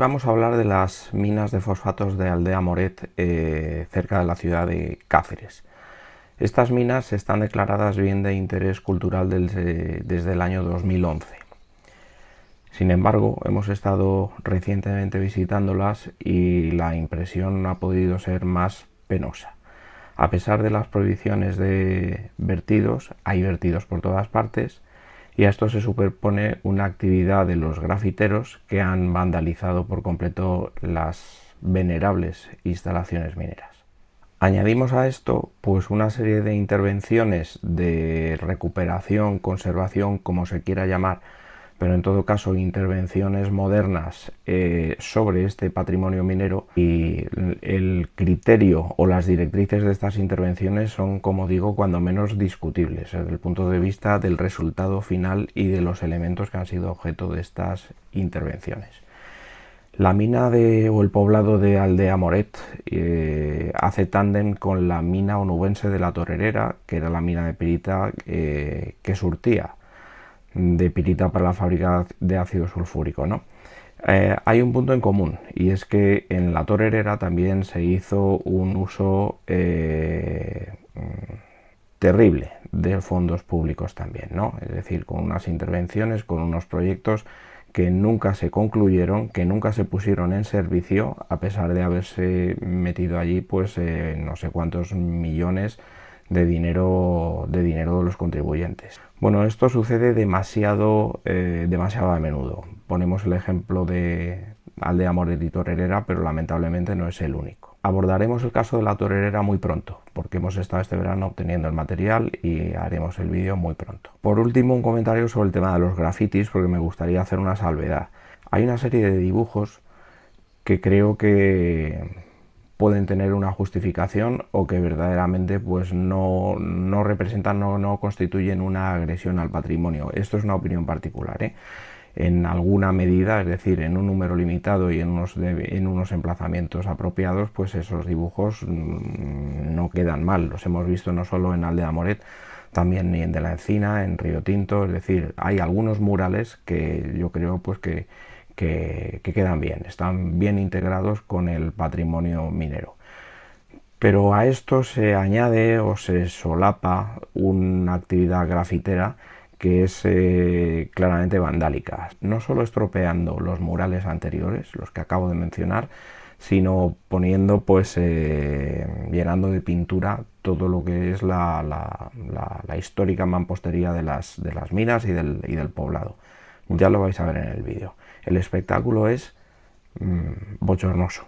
vamos a hablar de las minas de fosfatos de Aldea Moret, cerca de la ciudad de Cáceres. Estas minas están declaradas bien de interés cultural desde el año 2011. Sin embargo, hemos estado recientemente visitándolas y la impresión ha podido ser más penosa. A pesar de las prohibiciones de vertidos, hay vertidos por todas partes, y a esto se superpone una actividad de los grafiteros que han vandalizado por completo las venerables instalaciones mineras. Añadimos a esto pues una serie de intervenciones de recuperación, conservación, como se quiera llamar, pero en todo caso intervenciones modernas sobre este patrimonio minero, y el criterio o las directrices de estas intervenciones son, como digo, cuando menos discutibles desde el punto de vista del resultado final y de los elementos que han sido objeto de estas intervenciones. La mina o el poblado de Aldea Moret hace tándem con la mina onubense de la Torerera, que era la mina de pirita que surtía de pirita para la fábrica de ácido sulfúrico, ¿no? Hay un punto en común, y es que en la Torerera también se hizo un uso terrible de fondos públicos también, ¿no? Es decir, con unas intervenciones, con unos proyectos que nunca se concluyeron, que nunca se pusieron en servicio, a pesar de haberse metido allí pues no sé cuántos millones de dinero de los contribuyentes. Bueno, esto sucede demasiado a menudo. Ponemos el ejemplo de Aldea Moret y Torerera, pero lamentablemente no es el único. Abordaremos el caso de la Torerera muy pronto, porque hemos estado este verano obteniendo el material y haremos el vídeo muy pronto. Por último, un comentario sobre el tema de los grafitis, porque me gustaría hacer una salvedad. Hay una serie de dibujos que creo que pueden tener una justificación o que verdaderamente pues no representan, no constituyen una agresión al patrimonio. Esto es una opinión particular, ¿eh? En alguna medida, es decir, en un número limitado y en unos emplazamientos apropiados, pues esos dibujos no quedan mal. Los hemos visto no solo en Aldea Moret, también en De la Encina, en Río Tinto. Es decir, hay algunos murales que yo creo pues que quedan bien, están bien integrados con el patrimonio minero. Pero a esto se añade o se solapa una actividad grafitera que es claramente vandálica, no solo estropeando los murales anteriores, los que acabo de mencionar, sino poniendo pues llenando de pintura todo lo que es la histórica mampostería de las minas y del poblado. Ya lo vais a ver en el vídeo. El espectáculo es bochornoso.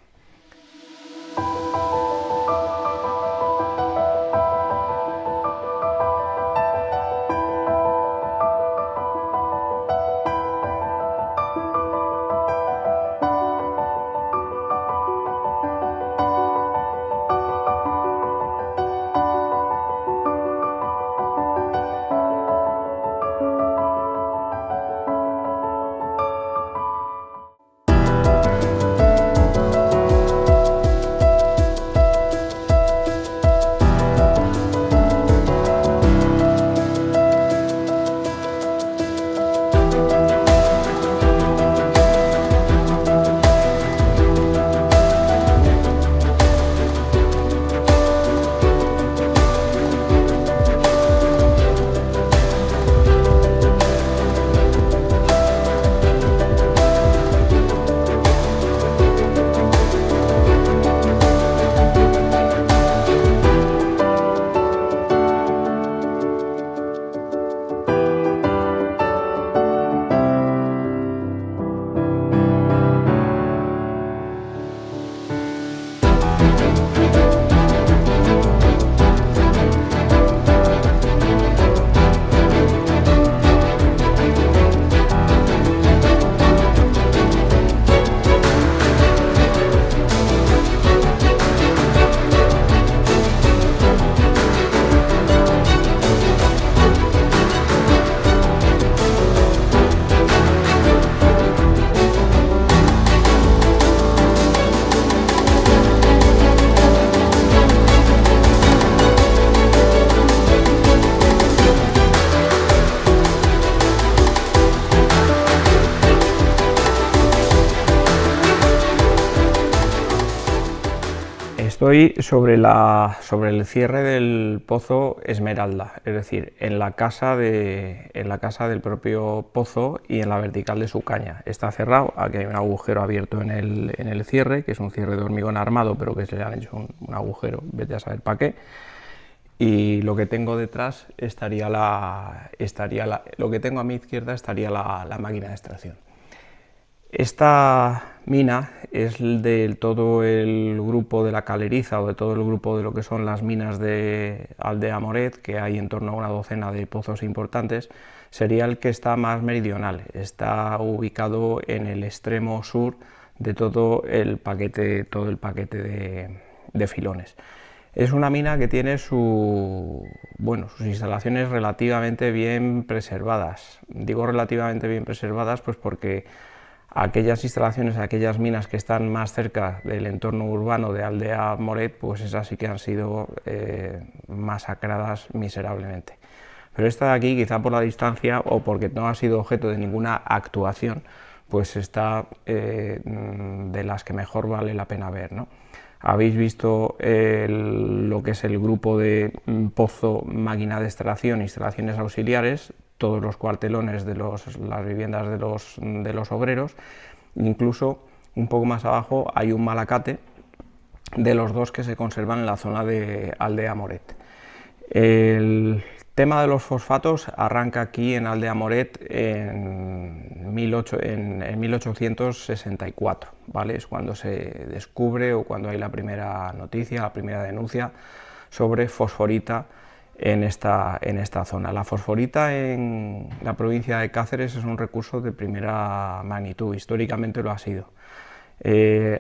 Estoy sobre el cierre del pozo Esmeralda, es decir, en la casa del propio pozo y en la vertical de su caña. Está cerrado, aquí hay un agujero abierto en el cierre, que es un cierre de hormigón armado, pero que se le han hecho un agujero, vete a saber para qué. Y lo que tengo detrás lo que tengo a mi izquierda estaría la máquina de extracción. Esta mina es de todo el grupo de la Caleriza o de todo el grupo de lo que son las minas de Aldea Moret, que hay en torno a una docena de pozos importantes, sería el que está más meridional. Está ubicado en el extremo sur de todo el paquete de filones. Es una mina que tiene sus instalaciones relativamente bien preservadas. Digo relativamente bien preservadas pues porque aquellas instalaciones, aquellas minas que están más cerca del entorno urbano de Aldea Moret, pues esas sí que han sido masacradas miserablemente. Pero esta de aquí, quizá por la distancia o porque no ha sido objeto de ninguna actuación, pues está de las que mejor vale la pena ver, ¿no? Habéis visto lo que es el grupo de pozo, máquina de extracción, instalaciones auxiliares, todos los cuartelones de las viviendas de los obreros. Incluso un poco más abajo hay un malacate de los dos que se conservan en la zona de Aldea Moret. El tema de los fosfatos arranca aquí en Aldea Moret en 1864, ¿vale? Es cuando se descubre o cuando hay la primera noticia, la primera denuncia sobre fosforita en esta zona. La fosforita en la provincia de Cáceres es un recurso de primera magnitud, históricamente lo ha sido.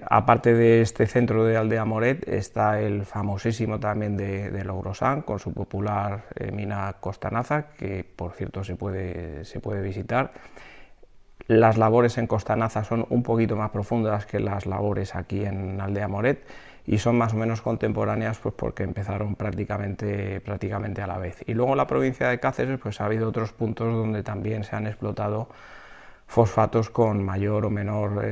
Aparte de este centro de Aldea Moret está el famosísimo también de Logrosán, con su popular mina Costanaza, que por cierto se puede visitar. Las labores en Costanaza son un poquito más profundas que las labores aquí en Aldea Moret y son más o menos contemporáneas pues porque empezaron prácticamente a la vez. Y luego en la provincia de Cáceres pues ha habido otros puntos donde también se han explotado fosfatos con mayor o menor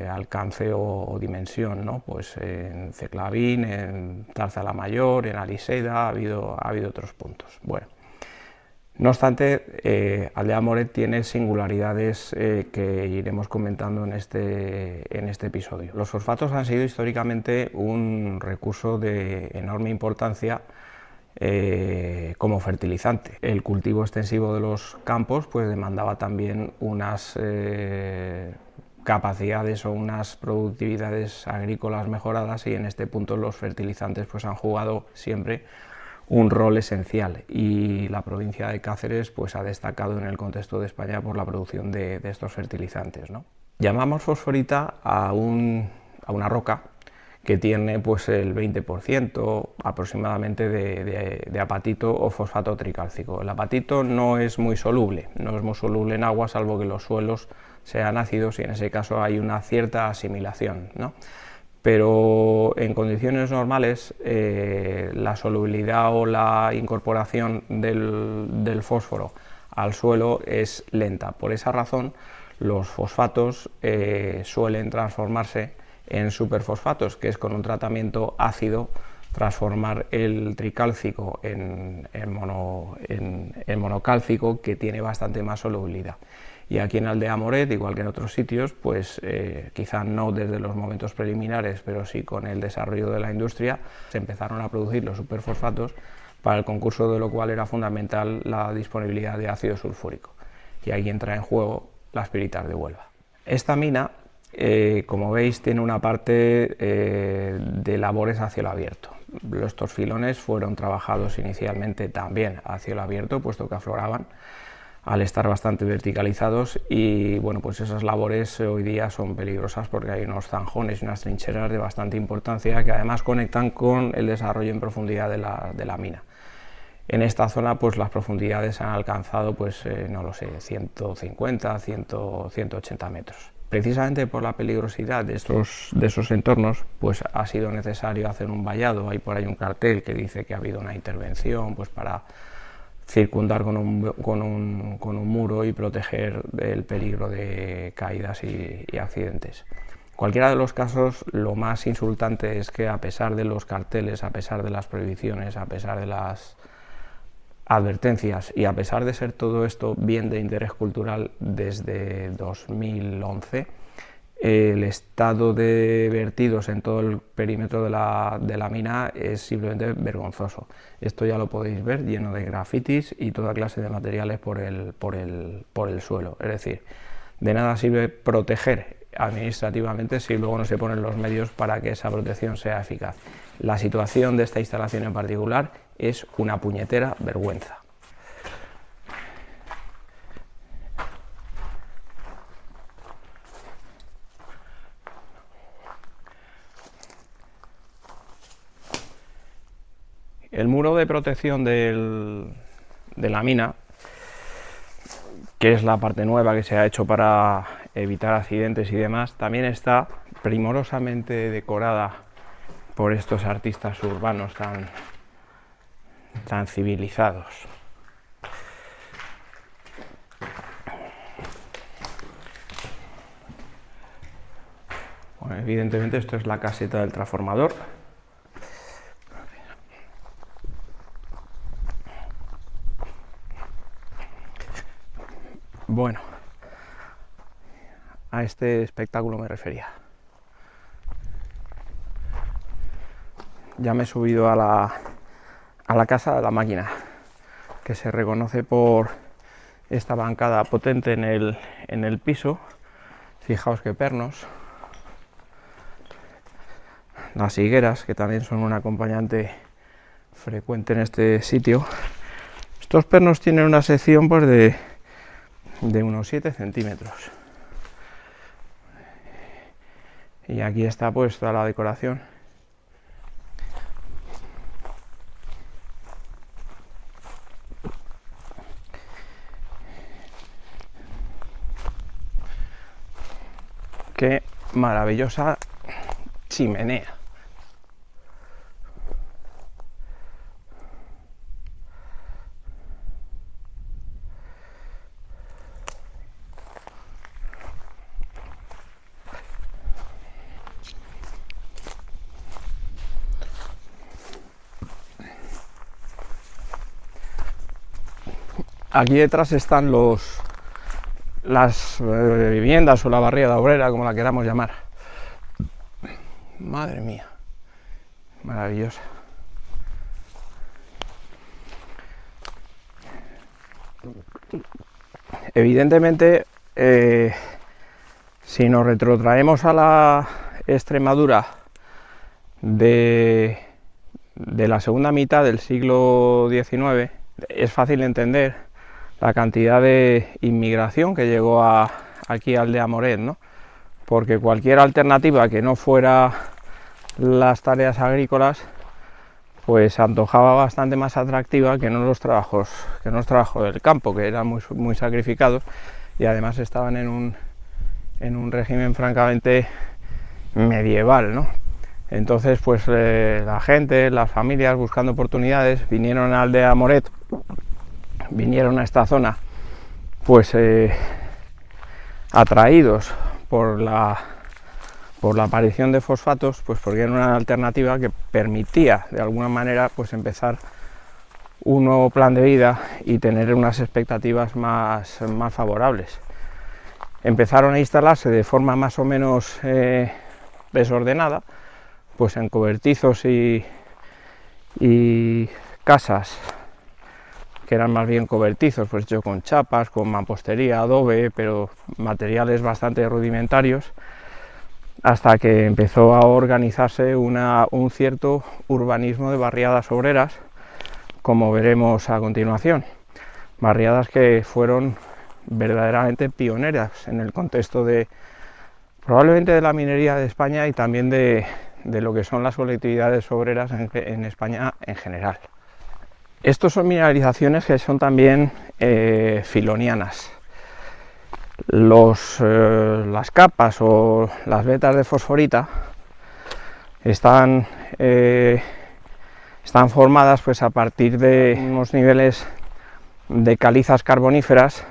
alcance o dimensión, ¿no? Pues en Ceclavín, en Tarzalamayor, en Aliseida ha habido otros puntos. Bueno, no obstante, Aldea Moret tiene singularidades que iremos comentando en este episodio. Los fosfatos han sido históricamente un recurso de enorme importancia como fertilizante. El cultivo extensivo de los campos pues demandaba también unas capacidades o unas productividades agrícolas mejoradas y en este punto los fertilizantes pues han jugado siempre un rol esencial y la provincia de Cáceres pues ha destacado en el contexto de España por la producción de estos fertilizantes, ¿no? Llamamos fosforita a una roca que tiene pues el 20% aproximadamente de apatito o fosfato tricálcico. El apatito no es muy soluble en agua, salvo que los suelos sean ácidos y en ese caso hay una cierta asimilación, ¿no? Pero en condiciones normales la solubilidad o la incorporación del fósforo al suelo es lenta. Por esa razón los fosfatos suelen transformarse en superfosfatos, que es con un tratamiento ácido transformar el tricálcico en monocálcico, que tiene bastante más solubilidad. Y aquí en Aldea Moret, igual que en otros sitios, pues quizá no desde los momentos preliminares, pero sí con el desarrollo de la industria, se empezaron a producir los superfosfatos, para el concurso de lo cual era fundamental la disponibilidad de ácido sulfúrico. Y ahí entra en juego las Piritas de Huelva. Esta mina, como veis, tiene una parte de labores a cielo abierto. Estos filones fueron trabajados inicialmente también a cielo abierto, puesto que afloraban al estar bastante verticalizados y bueno, pues esas labores hoy día son peligrosas porque hay unos zanjones y unas trincheras de bastante importancia que además conectan con el desarrollo en profundidad de la mina. En esta zona pues las profundidades han alcanzado pues no lo sé, 150, 180 metros. Precisamente por la peligrosidad de esos entornos, pues ha sido necesario hacer un vallado. Hay por ahí un cartel que dice que ha habido una intervención pues para circundar con un muro y proteger del peligro de caídas y accidentes. Cualquiera de los casos, lo más insultante es que, a pesar de los carteles, a pesar de las prohibiciones, a pesar de las advertencias y a pesar de ser todo esto bien de interés cultural desde 2011, el estado de vertidos en todo el perímetro de la mina es simplemente vergonzoso. Esto ya lo podéis ver, lleno de grafitis y toda clase de materiales por el suelo. Es decir, de nada sirve proteger administrativamente si luego no se ponen los medios para que esa protección sea eficaz. La situación de esta instalación en particular es una puñetera vergüenza. El muro de protección de la mina, que es la parte nueva que se ha hecho para evitar accidentes y demás, también está primorosamente decorada por estos artistas urbanos tan civilizados. Bueno, evidentemente esto es la caseta del transformador. Bueno, a este espectáculo me refería. Ya me he subido a la casa de la máquina, que se reconoce por esta bancada potente en el piso. Fijaos qué pernos. Las higueras, que también son un acompañante frecuente en este sitio. Estos pernos tienen una sección pues de unos 7 centímetros. Y aquí está pues toda la decoración. Qué maravillosa chimenea. Aquí detrás están las viviendas o la barriada obrera, como la queramos llamar. Madre mía, maravillosa. Evidentemente, si nos retrotraemos a la Extremadura de la segunda mitad del siglo XIX, es fácil entender la cantidad de inmigración que llegó aquí a Aldea Moret, ¿no? Porque cualquier alternativa que no fuera las tareas agrícolas, pues se antojaba bastante más atractiva que no los trabajos del campo, que eran muy sacrificados y además estaban en un régimen francamente medieval, ¿no? Entonces, pues la gente, las familias, buscando oportunidades, vinieron a Aldea Moret, vinieron a esta zona, pues atraídos por la aparición de fosfatos, pues porque era una alternativa que permitía de alguna manera pues empezar un nuevo plan de vida y tener unas expectativas más favorables. Empezaron a instalarse de forma más o menos desordenada, pues en cobertizos y casas que eran más bien cobertizos, pues hecho con chapas, con mampostería, adobe, pero materiales bastante rudimentarios, hasta que empezó a organizarse un cierto urbanismo de barriadas obreras, como veremos a continuación. Barriadas que fueron verdaderamente pioneras en el contexto probablemente de la minería de España y también de lo que son las colectividades obreras en España en general. Estos son mineralizaciones que son también filonianas. Las capas o las vetas de fosforita están formadas pues a partir de unos niveles de calizas carboníferas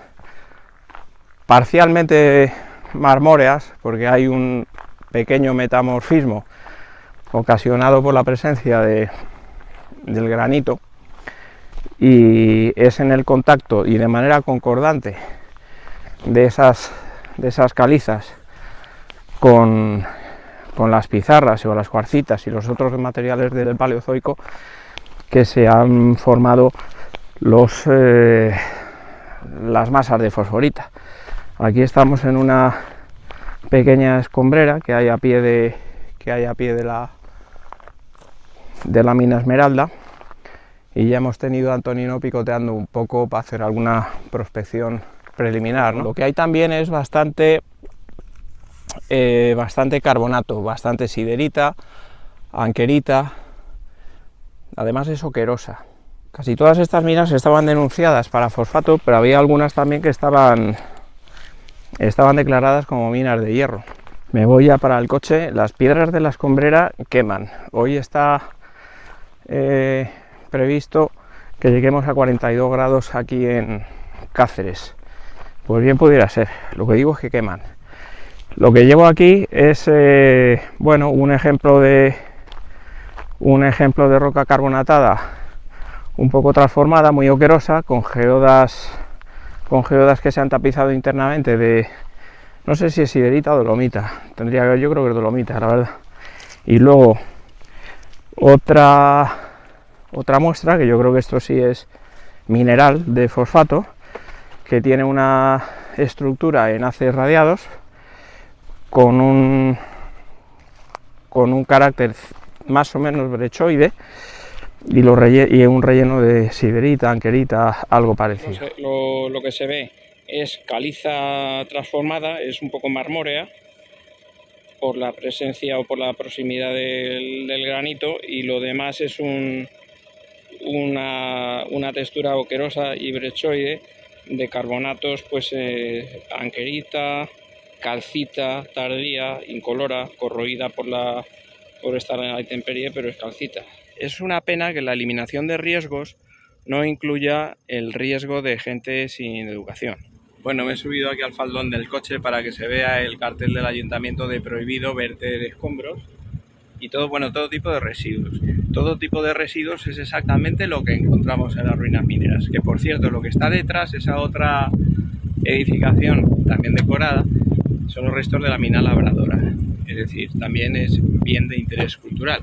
parcialmente marmóreas, porque hay un pequeño metamorfismo ocasionado por la presencia del granito, y es en el contacto y de manera concordante de esas calizas con las pizarras o las cuarcitas y los otros materiales del Paleozoico que se han formado las masas de fosforita. Aquí estamos en una pequeña escombrera que hay a pie de la mina Esmeralda, y ya hemos tenido a Antonino picoteando un poco para hacer alguna prospección preliminar, ¿no? Lo que hay también es bastante carbonato, bastante siderita, anquerita, además es oquerosa. Casi todas estas minas estaban denunciadas para fosfato, pero había algunas también que estaban declaradas como minas de hierro. Me voy ya para el coche. Las piedras de la escombrera queman. Hoy está previsto que lleguemos a 42 grados aquí en Cáceres. Pues bien pudiera ser. Lo que digo es que queman. Lo que llevo aquí es bueno, un ejemplo de roca carbonatada un poco transformada, muy oquerosa, con geodas que se han tapizado internamente de, no sé si es siderita o dolomita, yo creo que es dolomita, la verdad. Y luego otra muestra, que yo creo que esto sí es mineral de fosfato, que tiene una estructura en haces radiados con un carácter más o menos brechoide, y un relleno de siderita, anquerita, algo parecido. Lo que se ve es caliza transformada, es un poco marmórea por la presencia o por la proximidad del granito, y lo demás es una textura oquerosa y brechoide de carbonatos, pues anquerita, calcita tardía, incolora, corroída por estar en la intemperie, pero es calcita. Es una pena que la eliminación de riesgos no incluya el riesgo de gente sin educación. Bueno, me he subido aquí al faldón del coche para que se vea el cartel del ayuntamiento de prohibido verter escombros y todo tipo de residuos. Todo tipo de residuos es exactamente lo que encontramos en las ruinas mineras, que por cierto, lo que está detrás, esa otra edificación también decorada, son los restos de la mina Labradora, es decir, también es bien de interés cultural.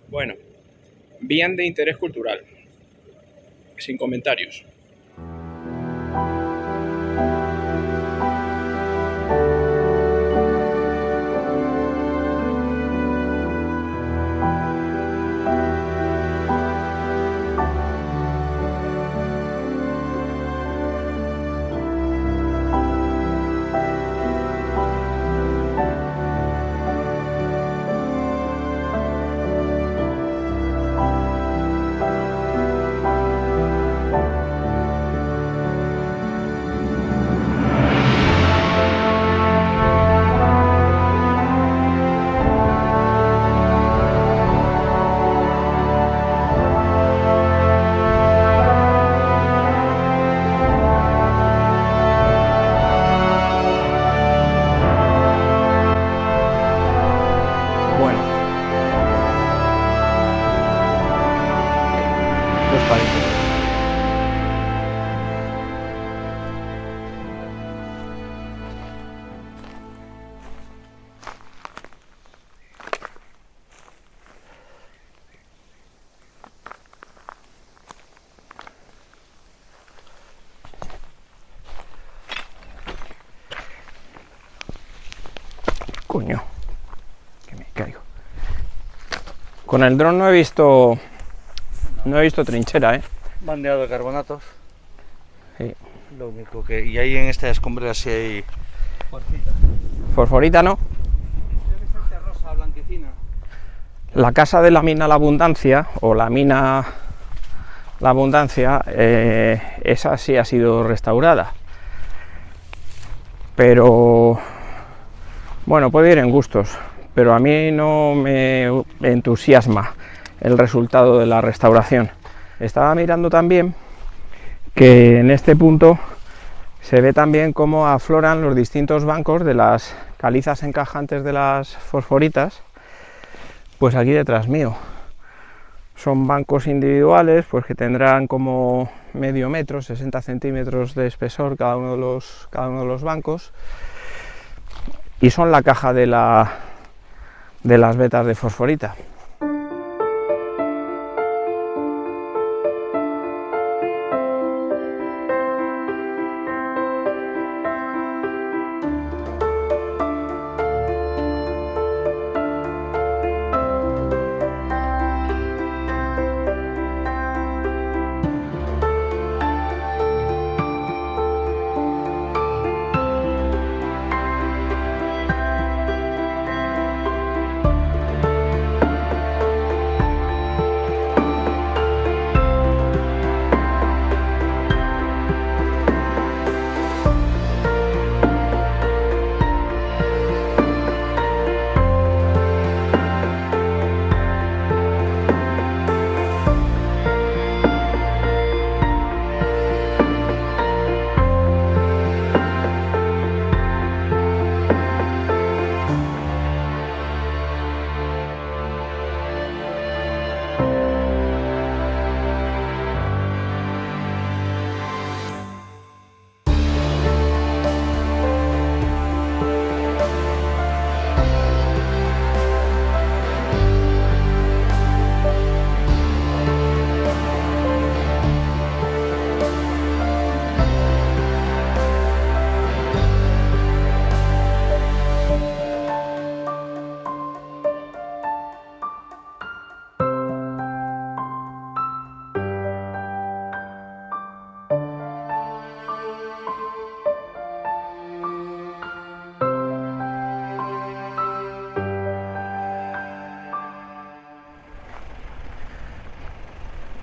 Bueno, bien de interés cultural, sin comentarios. Coño, que me caigo. Con el dron no he visto trinchera, Bandeado de carbonatos. Sí. Lo único que... Y ahí en esta escombrera sí hay... Fosforita, ¿no? Rosa blanquecina. La casa de la mina La Abundancia, o la mina La Abundancia, esa sí ha sido restaurada. Pero... bueno, puede ir en gustos, pero a mí no me entusiasma el resultado de la restauración. Estaba mirando también que en este punto se ve también cómo afloran los distintos bancos de las calizas encajantes de las fosforitas, pues aquí detrás mío. Son bancos individuales, pues que tendrán como medio metro, 60 centímetros de espesor cada uno de los bancos, y son la caja de las vetas de fosforita.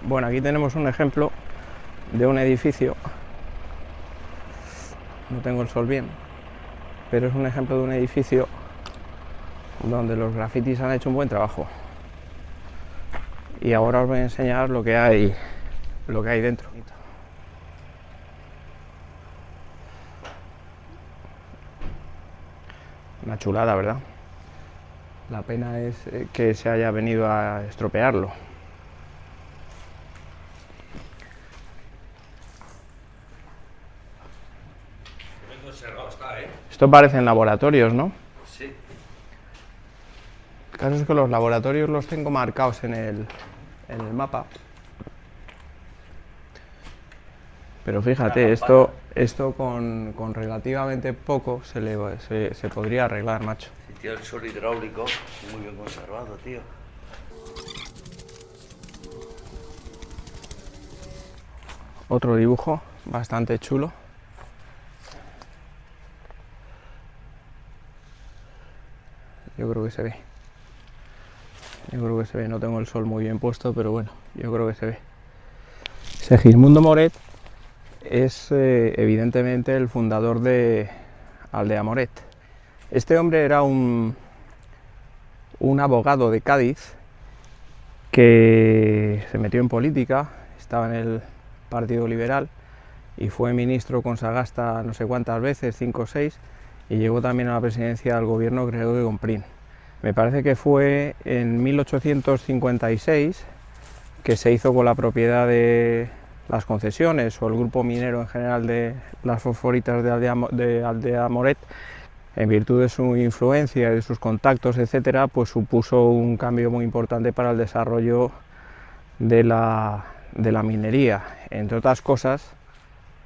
Bueno, aquí tenemos un ejemplo de un edificio, no tengo el sol bien, pero es un ejemplo de un edificio donde los grafitis han hecho un buen trabajo. Y ahora os voy a enseñar lo que hay dentro. Una chulada, ¿verdad? La pena es que se haya venido a estropearlo. Esto parecen laboratorios, ¿no? Sí. El caso es que los laboratorios los tengo marcados en el mapa. Pero fíjate, esto con relativamente poco se podría arreglar, macho. Sí, tío, el suelo hidráulico muy bien conservado, tío. Otro dibujo bastante chulo. Yo creo que se ve. No tengo el sol muy bien puesto, pero bueno, yo creo que se ve. Segismundo Moret es evidentemente el fundador de Aldea Moret. Este hombre era un abogado de Cádiz que se metió en política, estaba en el Partido Liberal y fue ministro con Sagasta no sé cuántas veces, 5 o 6, y llegó también a la presidencia del gobierno, creo que con Prim. Me parece que fue en 1856 que se hizo con la propiedad de las concesiones o el grupo minero en general de las fosforitas de Aldea Moret. En virtud de su influencia, de sus contactos, etcétera, pues supuso un cambio muy importante para el desarrollo de la minería. Entre otras cosas,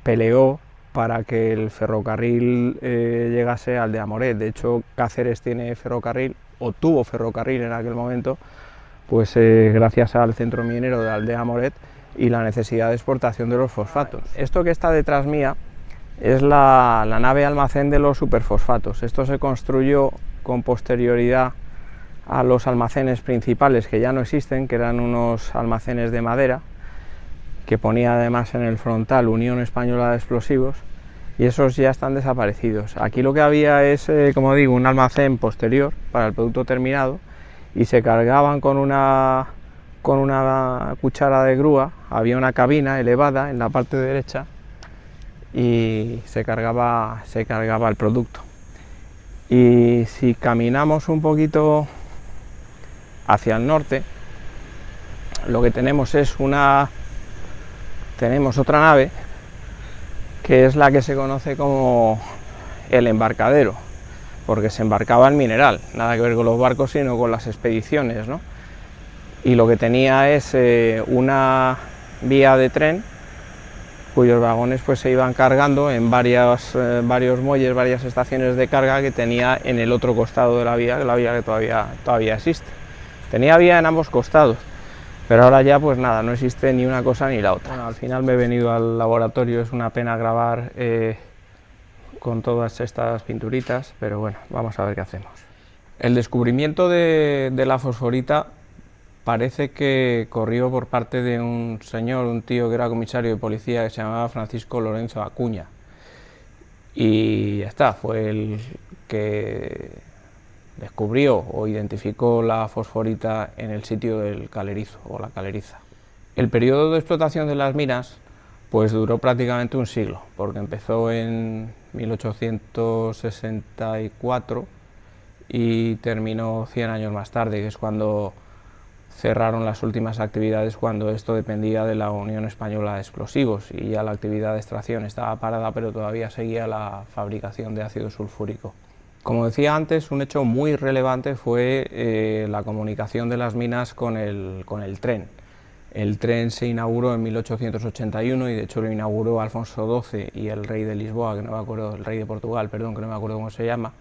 peleó para que el ferrocarril llegase a Aldea Moret. De hecho, Cáceres tiene ferrocarril, o tuvo ferrocarril en aquel momento, pues gracias al centro minero de Aldea Moret y la necesidad de exportación de los fosfatos. Esto que está detrás mía es la nave almacén de los superfosfatos. Esto se construyó con posterioridad a los almacenes principales, que ya no existen, que eran unos almacenes de madera, que ponía además en el frontal Unión Española de Explosivos, y esos ya están desaparecidos. Aquí lo que había es, como digo, un almacén posterior para el producto terminado, y se cargaban con una cuchara de grúa. Había una cabina elevada en la parte derecha, y se cargaba el producto. Y si caminamos un poquito hacia el norte, lo que tenemos es otra nave, que es la que se conoce como el embarcadero, porque se embarcaba el mineral, nada que ver con los barcos, sino con las expediciones, ¿no? Y lo que tenía es una vía de tren, cuyos vagones pues se iban cargando en varios muelles, varias estaciones de carga que tenía en el otro costado de la vía que todavía existe. Tenía vía en ambos costados, pero ahora ya pues nada, no existe ni una cosa ni la otra. Bueno, al final me he venido al laboratorio, es una pena grabar con todas estas pinturitas, pero bueno, vamos a ver qué hacemos. El descubrimiento de la fosforita parece que corrió por parte de un señor, un tío que era comisario de policía, que se llamaba Francisco Lorenzo Acuña. Y ya está, fue el que descubrió o identificó la fosforita en el sitio del Calerizo o la Caleriza. El periodo de explotación de las minas pues duró prácticamente un siglo, porque empezó en 1864 y terminó 100 años más tarde, que es cuando cerraron las últimas actividades, cuando esto dependía de la Unión Española de Explosivos y ya la actividad de extracción estaba parada, pero todavía seguía la fabricación de ácido sulfúrico. Como decía antes, un hecho muy relevante fue la comunicación de las minas con el tren. El tren se inauguró en 1881 y de hecho lo inauguró Alfonso XII y el rey de Lisboa, que no me acuerdo, el rey de Portugal, perdón, que no me acuerdo cómo se llama,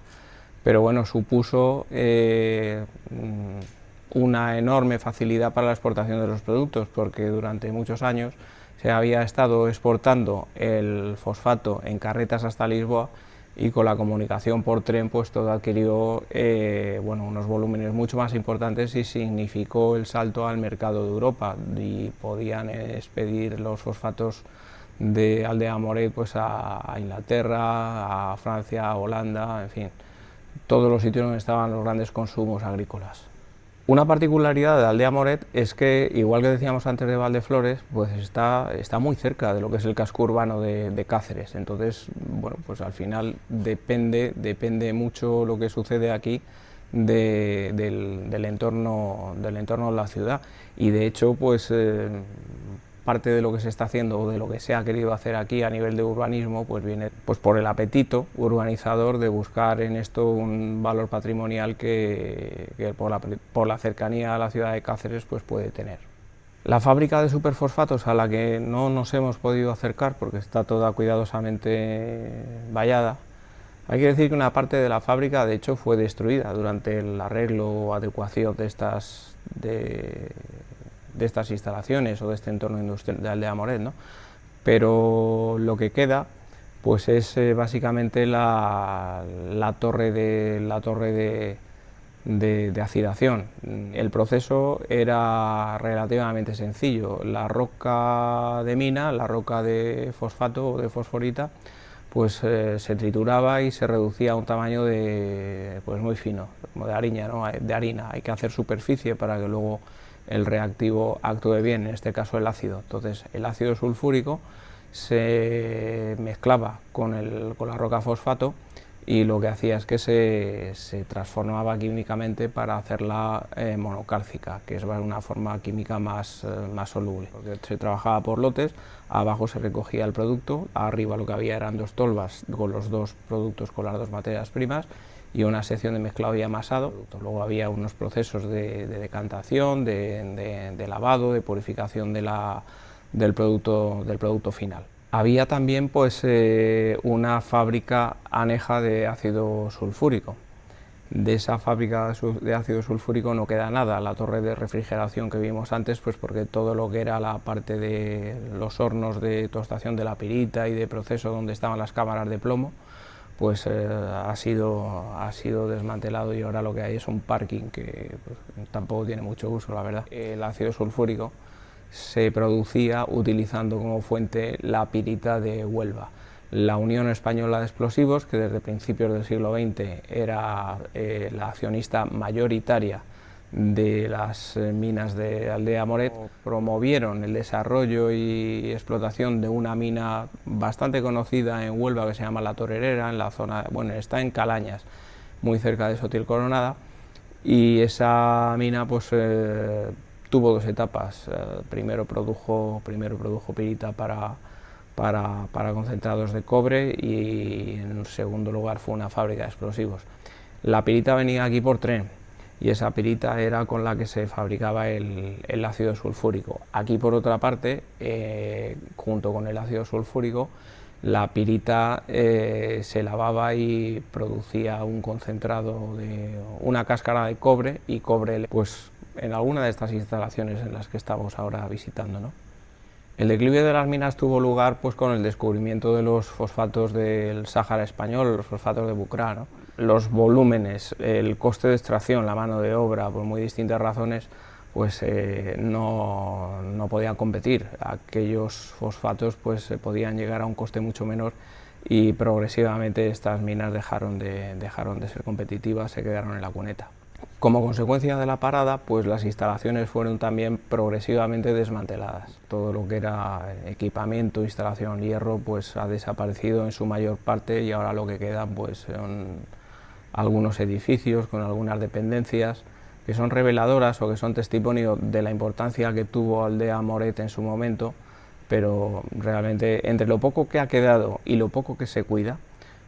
pero bueno, supuso una enorme facilidad para la exportación de los productos, porque durante muchos años se había estado exportando el fosfato en carretas hasta Lisboa, y con la comunicación por tren pues todo adquirió bueno, unos volúmenes mucho más importantes y significó el salto al mercado de Europa, y podían expedir los fosfatos de Aldea Moret pues a Inglaterra, a Francia, a Holanda, en fin, todos los sitios donde estaban los grandes consumos agrícolas. Una particularidad de Aldea Moret es que, igual que decíamos antes de Valdeflores, pues está muy cerca de lo que es el casco urbano de Cáceres. Entonces, bueno, pues al final depende mucho lo que sucede aquí del entorno de la ciudad. Y de hecho, pues parte de lo que se está haciendo o de lo que se ha querido hacer aquí a nivel de urbanismo, pues viene pues por el apetito urbanizador de buscar en esto un valor patrimonial que por la cercanía a la ciudad de Cáceres pues puede tener. La fábrica de superfosfatos, a la que no nos hemos podido acercar porque está toda cuidadosamente vallada, hay que decir que una parte de la fábrica de hecho fue destruida durante el arreglo o adecuación de estas instalaciones o de este entorno industrial de Aldea Moret, ¿no? Pero lo que queda pues es básicamente la torre de acidación. El proceso era relativamente sencillo. La roca de mina, la roca de fosfato o de fosforita, pues se trituraba y se reducía a un tamaño pues muy fino, como de harina, ¿no? De harina. Hay que hacer superficie para que luego el reactivo actúe bien, en este caso el ácido. Entonces el ácido sulfúrico se mezclaba con la roca fosfato y lo que hacía es que se transformaba químicamente para hacerla monocálcica, que es una forma química más soluble. Porque se trabajaba por lotes, abajo se recogía el producto, arriba lo que había eran dos tolvas con los dos productos, con las dos materias primas, y una sección de mezclado y amasado. Luego había unos procesos de decantación, de lavado, de purificación del producto final. Había también pues una fábrica aneja de ácido sulfúrico. De esa fábrica de ácido sulfúrico no queda nada, la torre de refrigeración que vimos antes, pues porque todo lo que era la parte de los hornos de tostación de la pirita y de proceso donde estaban las cámaras de plomo, pues ha sido desmantelado, y ahora lo que hay es un parking que pues, tampoco tiene mucho uso, la verdad. El ácido sulfúrico se producía utilizando como fuente la pirita de Huelva. La Unión Española de Explosivos, que desde principios del siglo XX era la accionista mayoritaria de las minas de Aldea Moret, promovieron el desarrollo y explotación de una mina bastante conocida en Huelva que se llama La Torerera, en la zona, bueno, está en Calañas, muy cerca de Sotil Coronada, y esa mina pues tuvo dos etapas. Primero produjo pirita para concentrados de cobre, y en segundo lugar fue una fábrica de explosivos. La pirita venía aquí por tren, y esa pirita era con la que se fabricaba el ácido sulfúrico. Aquí, por otra parte, junto con el ácido sulfúrico, la pirita se lavaba y producía un concentrado de una cáscara de cobre y cobre, pues en alguna de estas instalaciones en las que estamos ahora visitando, ¿no? El declive de las minas tuvo lugar pues con el descubrimiento de los fosfatos del Sáhara español, los fosfatos de Bucra, ¿no? Los volúmenes, el coste de extracción, la mano de obra, por muy distintas razones, pues no podían competir. Aquellos fosfatos pues podían llegar a un coste mucho menor, y progresivamente estas minas dejaron de ser competitivas, se quedaron en la cuneta. Como consecuencia de la parada, pues las instalaciones fueron también progresivamente desmanteladas. Todo lo que era equipamiento, instalación, hierro, pues ha desaparecido en su mayor parte, y ahora lo que queda pues son algunos edificios con algunas dependencias que son reveladoras o que son testimonio de la importancia que tuvo Aldea Moret en su momento, pero realmente entre lo poco que ha quedado y lo poco que se cuida,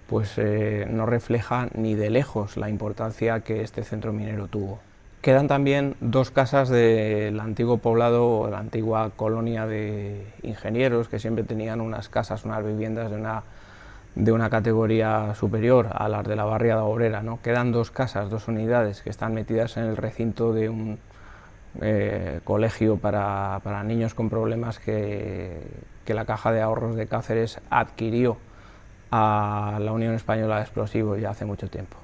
pues no refleja ni de lejos la importancia que este centro minero tuvo. Quedan también dos casas del antiguo poblado o de la antigua colonia de ingenieros, que siempre tenían unas casas, unas viviendas de una categoría superior a las de la barriada obrera, ¿no? Quedan dos casas, dos unidades que están metidas en el recinto de un colegio para niños con problemas que la Caja de Ahorros de Cáceres adquirió a la Unión Española de Explosivos ya hace mucho tiempo.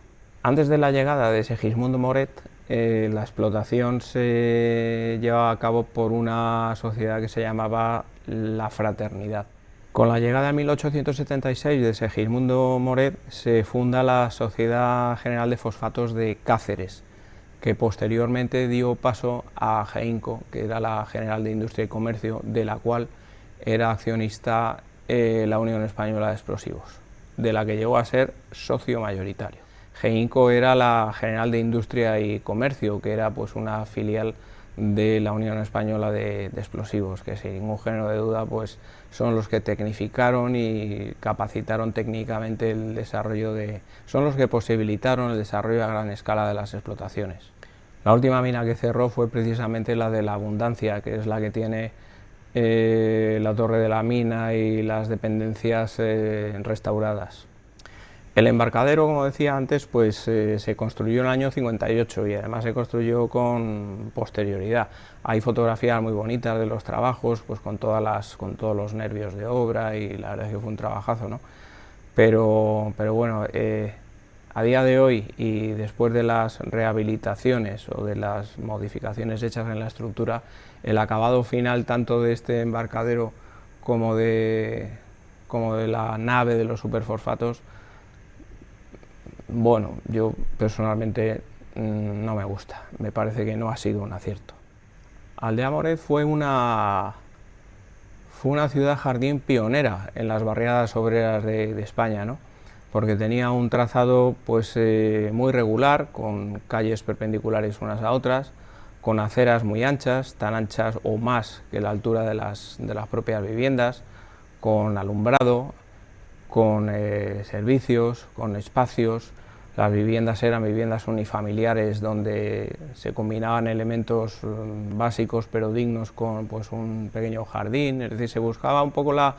Antes de la llegada de Segismundo Moret, la explotación se llevaba a cabo por una sociedad que se llamaba La Fraternidad. Con la llegada en 1876 de Segismundo Moret se funda la Sociedad General de Fosfatos de Cáceres, que posteriormente dio paso a Geinco, que era la General de Industria y Comercio, de la cual era accionista la Unión Española de Explosivos, de la que llegó a ser socio mayoritario. Geinco era la General de Industria y Comercio, que era pues una filial de la Unión Española de Explosivos, que sin ningún género de duda pues son los que tecnificaron y capacitaron técnicamente el desarrollo son los que posibilitaron el desarrollo a gran escala de las explotaciones. La última mina que cerró fue precisamente la de La Abundancia, que es la que tiene la torre de la mina y las dependencias restauradas. El embarcadero, como decía antes, pues se construyó en el año 58 y además se construyó con posterioridad. Hay fotografías muy bonitas de los trabajos, pues con todos los nervios de obra, y la verdad es que fue un trabajazo, ¿no? Pero bueno, a día de hoy, y después de las rehabilitaciones o de las modificaciones hechas en la estructura, el acabado final tanto de este embarcadero como de la nave de los superfosfatos, bueno, yo personalmente no me gusta, me parece que no ha sido un acierto. Aldea Moret fue una ciudad jardín pionera en las barriadas obreras de España, ¿no? Porque tenía un trazado pues muy regular, con calles perpendiculares unas a otras, con aceras muy anchas, tan anchas o más que la altura de las propias viviendas, con alumbrado, con servicios, con espacios. Las viviendas eran viviendas unifamiliares donde se combinaban elementos básicos pero dignos con pues un pequeño jardín, es decir, se buscaba un poco la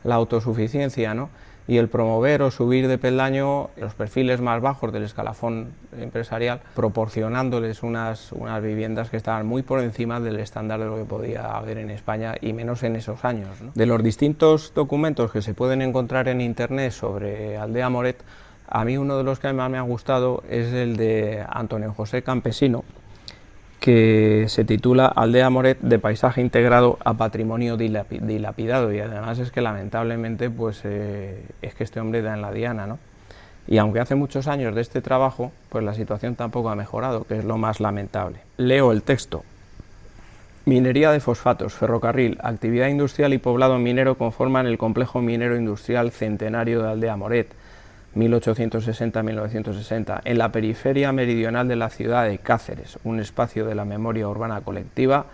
autosuficiencia, ¿no? Y el promover o subir de peldaño los perfiles más bajos del escalafón empresarial, proporcionándoles unas viviendas que estaban muy por encima del estándar de lo que podía haber en España, y menos en esos años, ¿no? De los distintos documentos que se pueden encontrar en internet sobre Aldea Moret, a mí uno de los que más me ha gustado es el de Antonio José Campesino, que se titula Aldea Moret, de paisaje integrado a patrimonio dilapidado, y además es que lamentablemente pues es que este hombre da en la diana, ¿no? Y aunque hace muchos años de este trabajo, pues la situación tampoco ha mejorado, que es lo más lamentable. Leo el texto. Minería de fosfatos, ferrocarril, actividad industrial y poblado minero conforman el complejo minero industrial centenario de Aldea Moret, 1860-1960, en la periferia meridional de la ciudad de Cáceres, un espacio de la memoria urbana colectiva,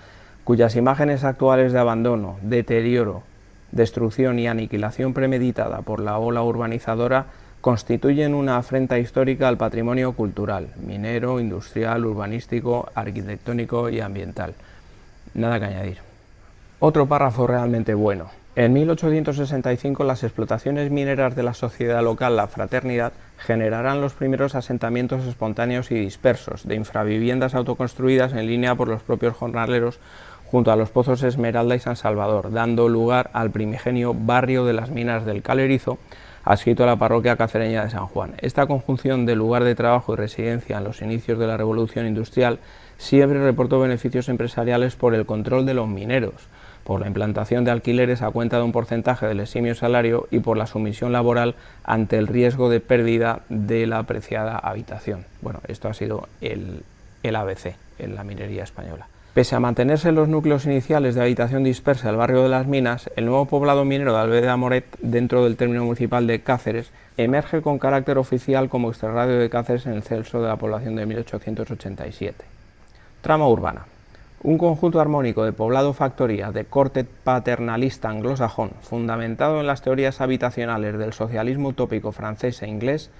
cuyas imágenes actuales de abandono, deterioro, destrucción y aniquilación premeditada por la ola urbanizadora constituyen una afrenta histórica al patrimonio cultural, minero, industrial, urbanístico, arquitectónico y ambiental. Nada que añadir. Otro párrafo realmente bueno. En 1865 las explotaciones mineras de la sociedad local, la Fraternidad, generarán los primeros asentamientos espontáneos y dispersos, de infraviviendas autoconstruidas en línea por los propios jornaleros junto a los pozos Esmeralda y San Salvador, dando lugar al primigenio barrio de las minas del Calerizo, adscrito a la parroquia cacereña de San Juan. Esta conjunción de lugar de trabajo y residencia en los inicios de la revolución industrial siempre reportó beneficios empresariales por el control de los mineros, por la implantación de alquileres a cuenta de un porcentaje del eximio salario y por la sumisión laboral ante el riesgo de pérdida de la apreciada habitación. Bueno, esto ha sido el ABC en la minería española. Pese a mantenerse los núcleos iniciales de habitación dispersa del barrio de las Minas, el nuevo poblado minero de Aldea Moret, dentro del término municipal de Cáceres, emerge con carácter oficial como extrarradio de Cáceres en el censo de la población de 1887. Trama urbana. Un conjunto armónico de poblado-factoría de corte paternalista anglosajón, fundamentado en las teorías habitacionales del socialismo utópico francés e inglés,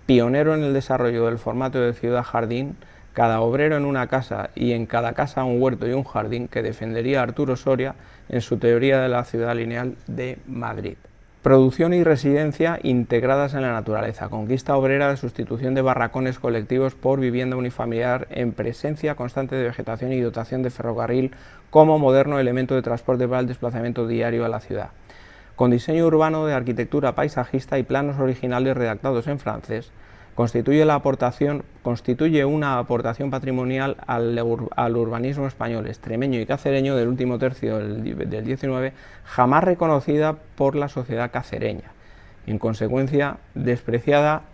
pionero en el desarrollo del formato de ciudad-jardín, cada obrero en una casa y en cada casa un huerto y un jardín, que defendería Arturo Soria en su teoría de la ciudad lineal de Madrid. Producción y residencia integradas en la naturaleza, conquista obrera de sustitución de barracones colectivos por vivienda unifamiliar en presencia constante de vegetación y dotación de ferrocarril como moderno elemento de transporte para el desplazamiento diario a la ciudad. Con diseño urbano de arquitectura paisajista y planos originales redactados en francés, constituye una aportación patrimonial al urbanismo español, extremeño y cacereño del último tercio del XIX, jamás reconocida por la sociedad cacereña, en consecuencia despreciada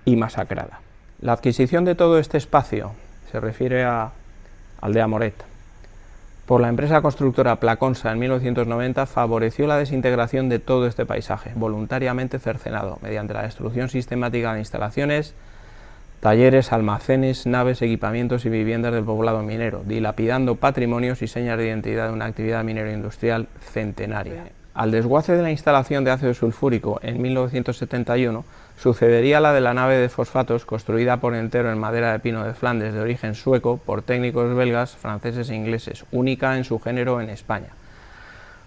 y masacrada. La adquisición de todo este espacio, se refiere a Aldea Moret, por la empresa constructora Placonsa en 1990, favoreció la desintegración de todo este paisaje, voluntariamente cercenado, mediante la destrucción sistemática de instalaciones, talleres, almacenes, naves, equipamientos y viviendas del poblado minero, dilapidando patrimonios y señas de identidad de una actividad minero-industrial centenaria. Al desguace de la instalación de ácido sulfúrico en 1971, sucedería la de la nave de fosfatos, construida por entero en madera de pino de Flandes de origen sueco por técnicos belgas, franceses e ingleses, única en su género en España,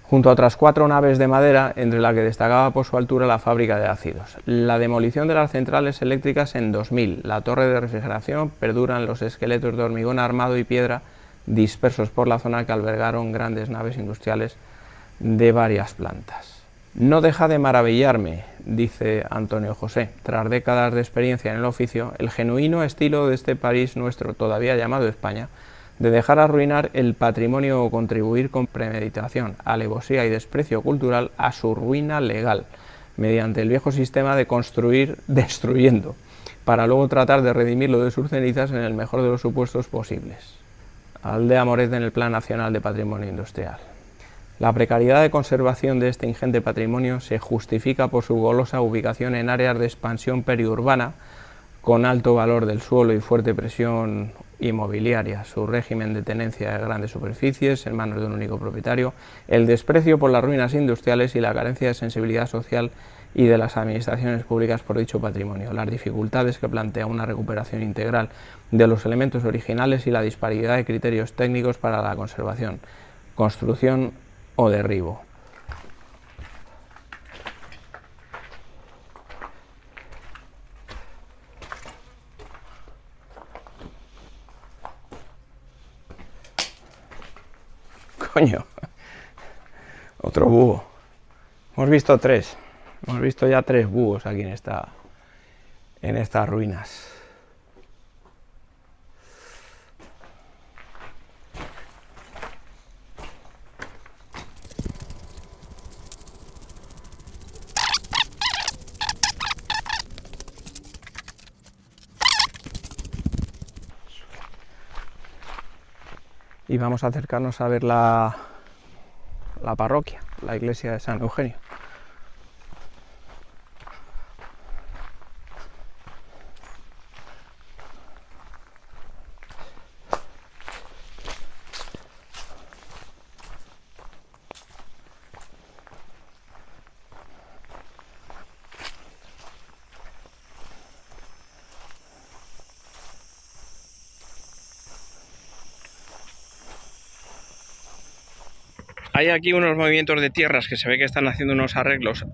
junto a otras 4 naves de madera, entre la que destacaba por su altura la fábrica de ácidos. La demolición de las centrales eléctricas en 2000, la torre de refrigeración, perduran los esqueletos de hormigón armado y piedra dispersos por la zona que albergaron grandes naves industriales de varias plantas. No deja de maravillarme, dice Antonio José, tras décadas de experiencia en el oficio, el genuino estilo de este país nuestro, todavía llamado España, de dejar arruinar el patrimonio o contribuir con premeditación, alevosía y desprecio cultural a su ruina legal, mediante el viejo sistema de construir destruyendo, para luego tratar de redimirlo de sus cenizas en el mejor de los supuestos posibles. Aldea Moret en el Plan Nacional de Patrimonio Industrial. La precariedad de conservación de este ingente patrimonio se justifica por su golosa ubicación en áreas de expansión periurbana, con alto valor del suelo y fuerte presión inmobiliaria, su régimen de tenencia de grandes superficies en manos de un único propietario, el desprecio por las ruinas industriales y la carencia de sensibilidad social y de las administraciones públicas por dicho patrimonio, las dificultades que plantea una recuperación integral de los elementos originales y la disparidad de criterios técnicos para la conservación, construcción o derribo. Coño, otro búho. Hemos visto 3. Hemos visto ya 3 búhos aquí en estas ruinas. y vamos a acercarnos a ver la parroquia, la iglesia de San Eugenio. Hay aquí unos movimientos de tierras que se ve que están haciendo unos arreglos,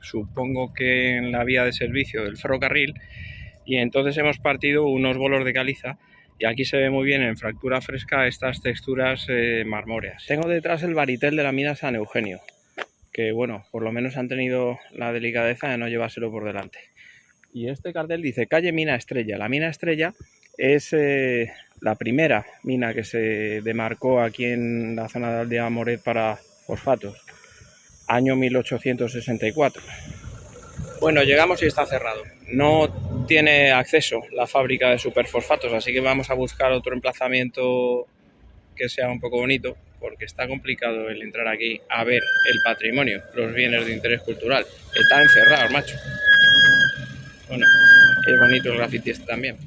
supongo que en la vía de servicio del ferrocarril, y entonces hemos partido unos bolos de caliza y aquí se ve muy bien en fractura fresca estas texturas marmóreas. Tengo detrás el baritel de la mina San Eugenio, que bueno, por lo menos han tenido la delicadeza de no llevárselo por delante. Y este cartel dice calle Mina Estrella. La Mina Estrella es la primera mina que se demarcó aquí en la zona de Aldea Moret para fosfatos, año 1864. Bueno, llegamos y está cerrado. No tiene acceso la fábrica de superfosfatos, así que vamos a buscar otro emplazamiento que sea un poco bonito, porque está complicado el entrar aquí a ver el patrimonio, los bienes de interés cultural. Está encerrado, macho. Bueno, es bonito el grafiti este también.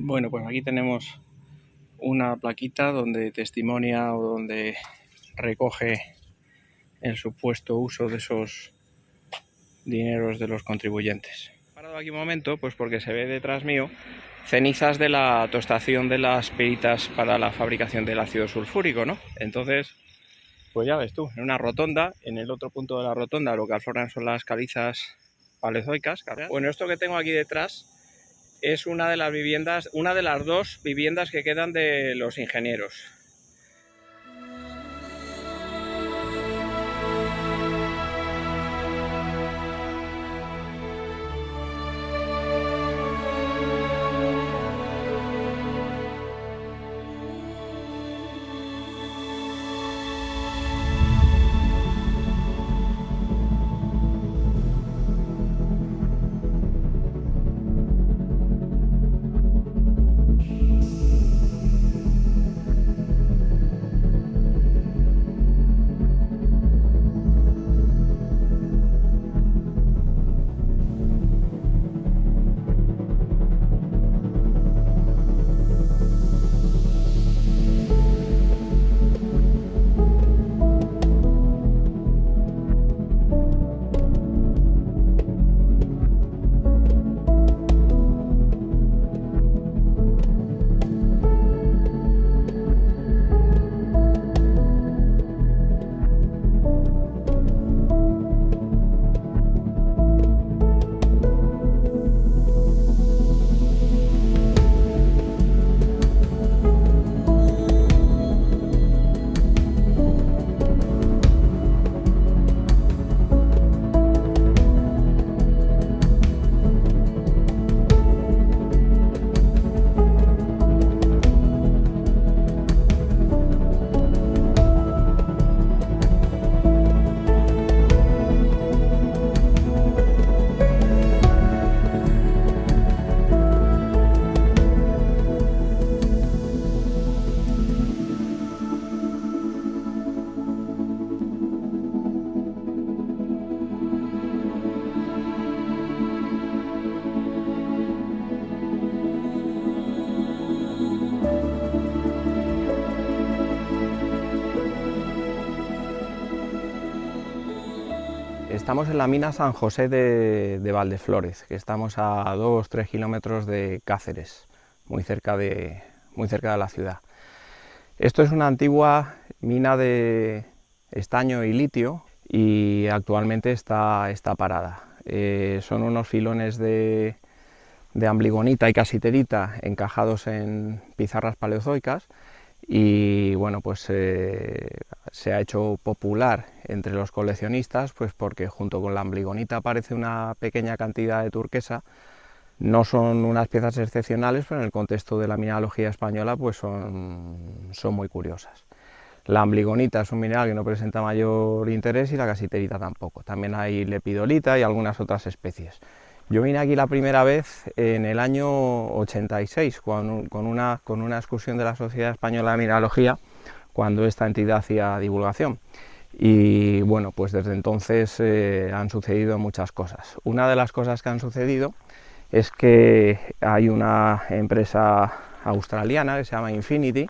Bueno, pues aquí tenemos una plaquita donde testimonia o donde recoge el supuesto uso de esos dineros de los contribuyentes. He parado aquí un momento, pues porque se ve detrás mío cenizas de la tostación de las piritas para la fabricación del ácido sulfúrico, ¿no? Entonces, pues ya ves tú, en una rotonda, en el otro punto de la rotonda lo que afloran son las calizas paleozoicas. Bueno, esto que tengo aquí detrás es una de las viviendas, una de las dos viviendas que quedan de los ingenieros. Estamos en la mina San José de Valdeflórez, que estamos a 2-3 kilómetros de Cáceres, muy cerca de la ciudad. Esto es una antigua mina de estaño y litio y actualmente está parada. Son unos filones de ambligonita y casiterita encajados en pizarras paleozoicas y bueno, pues se ha hecho popular entre los coleccionistas pues porque junto con la ambligonita aparece una pequeña cantidad de turquesa. No son unas piezas excepcionales, pero en el contexto de la mineralogía española pues son muy curiosas. La ambligonita es un mineral que no presenta mayor interés y la casiterita tampoco. También hay lepidolita y algunas otras especies. Yo vine aquí la primera vez en el año 86, con una excursión de la Sociedad Española de Mineralogía, cuando esta entidad hacía divulgación. Y bueno, pues desde entonces han sucedido muchas cosas. Una de las cosas que han sucedido es que hay una empresa australiana que se llama Infinity,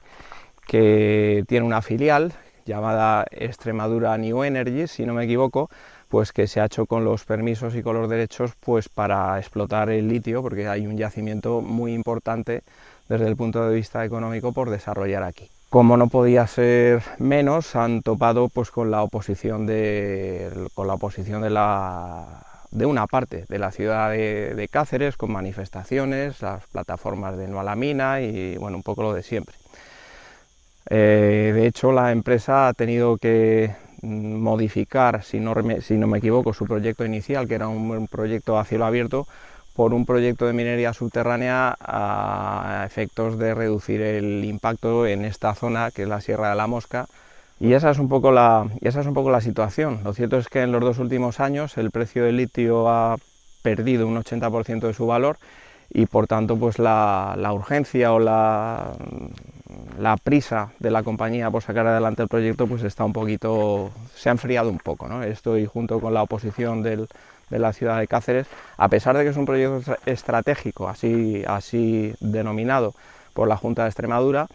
que tiene una filial llamada Extremadura New Energy, si no me equivoco, pues que se ha hecho con los permisos y con los derechos pues para explotar el litio, porque hay un yacimiento muy importante desde el punto de vista económico por desarrollar aquí. Como no podía ser menos, han topado pues con la oposición de una parte de la ciudad de Cáceres, con manifestaciones, las plataformas de no a la mina y bueno, un poco lo de siempre. De hecho, la empresa ha tenido que modificar, si no me equivoco, su proyecto inicial, que era un proyecto a cielo abierto, por un proyecto de minería subterránea a efectos de reducir el impacto en esta zona, que es la Sierra de la Mosca. Y esa es un poco la situación. Lo cierto es que en los 2 últimos años el precio del litio ha perdido un 80% de su valor y por tanto pues la urgencia o la prisa de la compañía por sacar adelante el proyecto pues está se ha enfriado un poco, ¿no? Esto, y junto con la oposición de la ciudad de Cáceres, a pesar de que es un proyecto estratégico, así denominado por la Junta de Extremadura,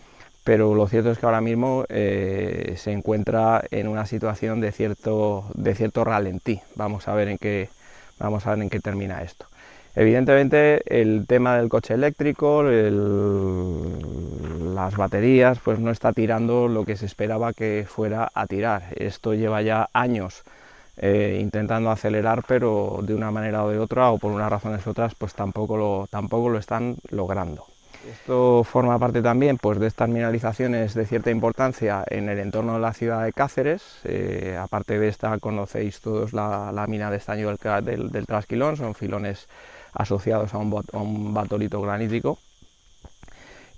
pero lo cierto es que ahora mismo se encuentra en una situación de cierto ralentí. Vamos a ver en qué termina esto. Evidentemente el tema del coche eléctrico, las baterías, pues no está tirando lo que se esperaba que fuera a tirar. Esto lleva ya años intentando acelerar, pero de una manera o de otra, o por unas razones u otras, pues tampoco lo están logrando. Esto forma parte también pues, de estas mineralizaciones de cierta importancia en el entorno de la ciudad de Cáceres. Aparte de esta, conocéis todos la mina de estaño del Trasquilón, son filones asociados a un batolito granítico.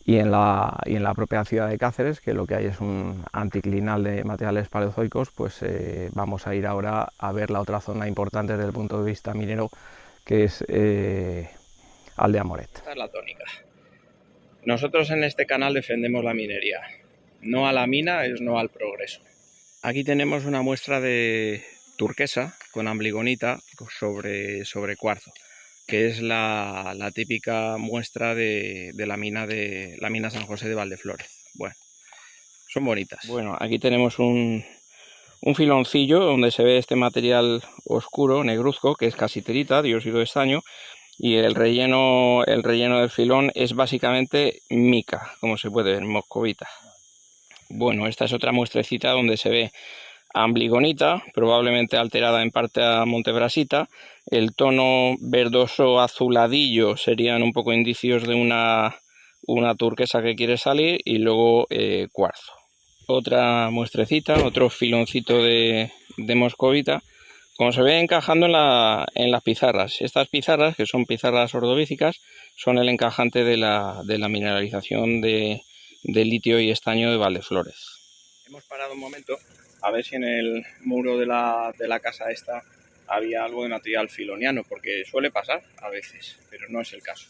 Y en la propia ciudad de Cáceres, que lo que hay es un anticlinal de materiales paleozoicos, pues vamos a ir ahora a ver la otra zona importante desde el punto de vista minero, que es Aldea Moret. Esta es la tónica. Nosotros en este canal defendemos la minería. No a la mina es no al progreso. Aquí tenemos una muestra de turquesa con ambligonita sobre cuarzo, que es la típica muestra de la mina San José de Valdeflores. Bueno, son bonitas. Bueno, aquí tenemos un filoncillo donde se ve este material oscuro, negruzco, que es casiterita, dióxido de estaño, y el relleno del filón es básicamente mica, como se puede ver, moscovita. Bueno, esta es otra muestrecita donde se ve ambligonita, probablemente alterada en parte a montebrasita. El tono verdoso azuladillo serían un poco indicios de una turquesa que quiere salir, y luego cuarzo. Otra muestrecita, otro filoncito de moscovita, como se ve encajando en las pizarras. Estas pizarras, que son pizarras ordovícicas, son el encajante de la mineralización de litio y estaño de Valdeflores. Hemos parado un momento a ver si en el muro de la casa esta había algo de material filoniano, porque suele pasar a veces, pero no es el caso.